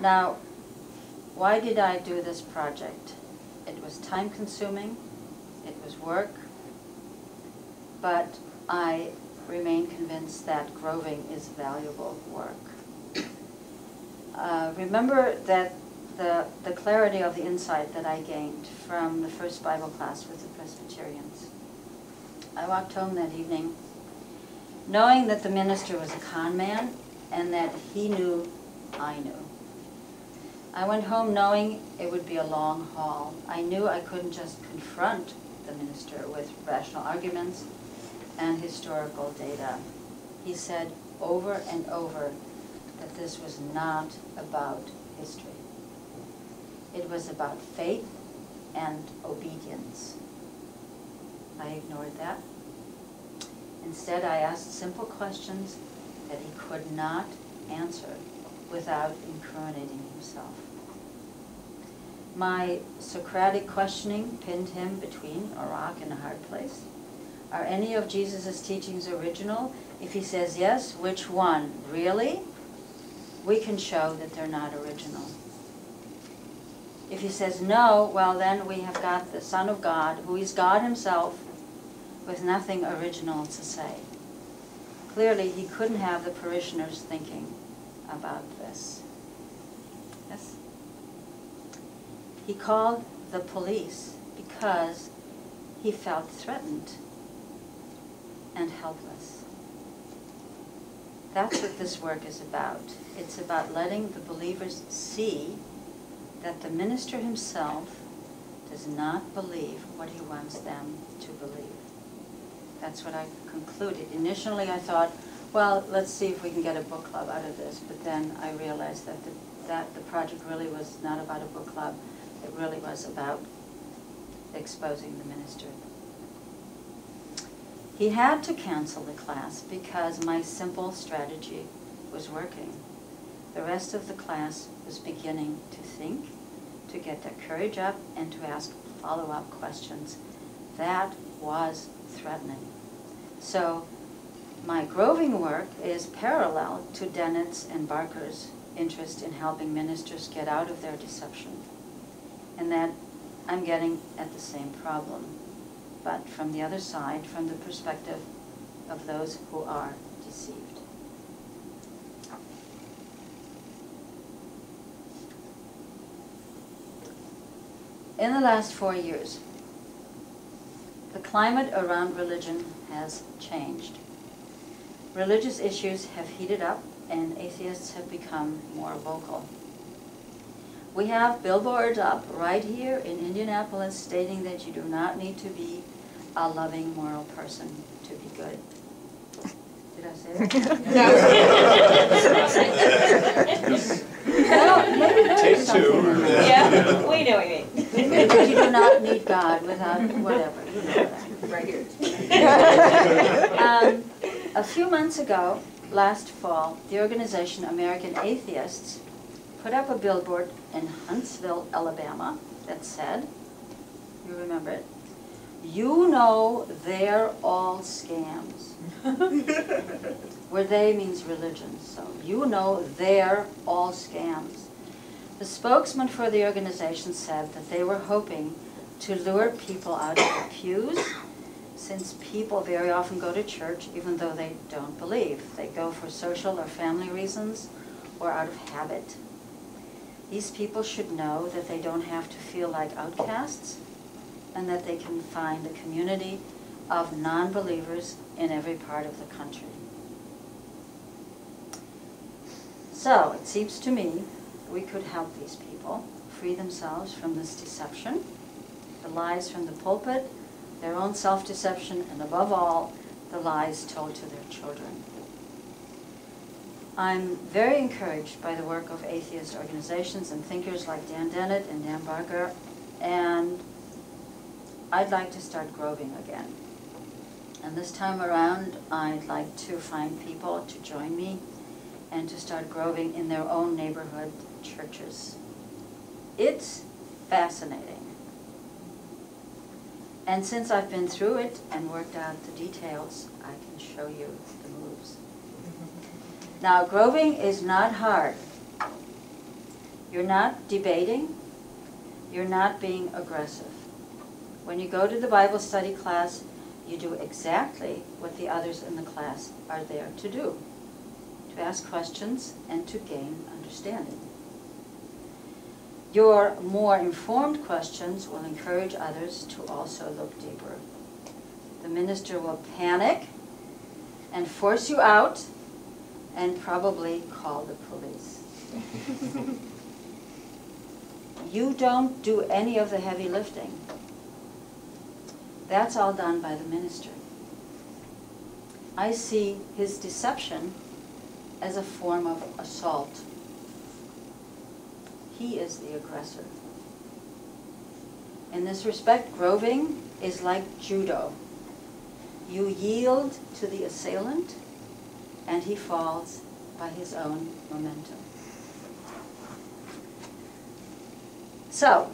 Now, why did I do this project? It was time-consuming, it was work, but I remain convinced that groving is valuable work. Remember that the clarity of the insight that I gained from the first Bible class with the Presbyterians. I walked home that evening knowing that the minister was a con man and that he knew I knew. I went home knowing it would be a long haul. I knew I couldn't just confront the minister with rational arguments and historical data. He said over and over that this was not about history. It was about faith and obedience. I ignored that. Instead, I asked simple questions that he could not answer without incriminating himself. My Socratic questioning pinned him between a rock and a hard place. Are any of Jesus' teachings original? If he says yes, which one? Really? We can show that they're not original. If he says no, well then we have got the Son of God, who is God himself, with nothing original to say. Clearly, he couldn't have the parishioners thinking about this. Yes? He called the police because he felt threatened and helpless. That's what this work is about. It's about letting the believers see that the minister himself does not believe what he wants them to believe. That's what I concluded. Initially I thought, well, let's see if we can get a book club out of this, but then I realized that the project really was not about a book club. It really was about exposing the minister. He had to cancel the class because my simple strategy was working. The rest of the class was beginning to think, to get their courage up, and to ask follow-up questions. That was threatening. So my groving work is parallel to Dennett's and Barker's interest in helping ministers get out of their deception, and that I'm getting at the same problem, but from the other side, from the perspective of those who are deceived. In the last 4 years, the climate around religion has changed. Religious issues have heated up and atheists have become more vocal. We have billboards up right here in Indianapolis stating that you do not need to be a loving, moral person to be good. Did I say that? No, maybe there is something in that. Yeah, we know what you mean. But you do not need God without whatever, you know that. Right here. A few months ago, last fall, the organization American Atheists put up a billboard in Huntsville, Alabama that said, you remember it, "You know they're all scams." Where they means religion, so you know they're all scams. The spokesman for the organization said that they were hoping to lure people out of the pews, since people very often go to church even though they don't believe. They go for social or family reasons or out of habit. These people should know that they don't have to feel like outcasts and that they can find a community of non-believers in every part of the country. So, it seems to me we could help these people free themselves from this deception, the lies from the pulpit, their own self-deception, and above all, the lies told to their children. I'm very encouraged by the work of atheist organizations and thinkers like Dan Dennett and Dan Barker, and I'd like to start groving again. And this time around, I'd like to find people to join me and to start groving in their own neighborhood churches. It's fascinating. And since I've been through it and worked out the details, I can show you the moves. Now, groving is not hard. You're not debating. You're not being aggressive. When you go to the Bible study class, you do exactly what the others in the class are there to do, to ask questions and to gain understanding. Your more informed questions will encourage others to also look deeper. The minister will panic and force you out and probably call the police. You don't do any of the heavy lifting. That's all done by the minister. I see his deception as a form of assault. He is the aggressor. In this respect, groving is like judo. You yield to the assailant, and he falls by his own momentum. So,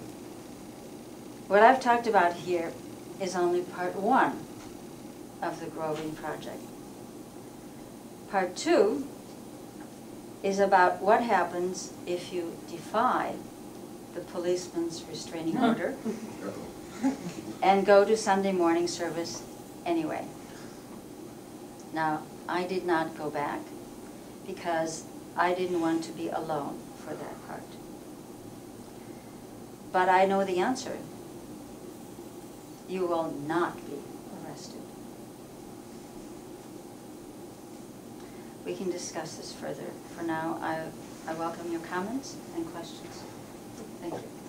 what I've talked about here is only part one of the groving project. Part two is about what happens if you defy the policeman's restraining order and go to Sunday morning service anyway. Now, I did not go back because I didn't want to be alone for that part. But I know the answer. You will not be arrested. We can discuss this further. For now, I welcome your comments and questions. Thank you.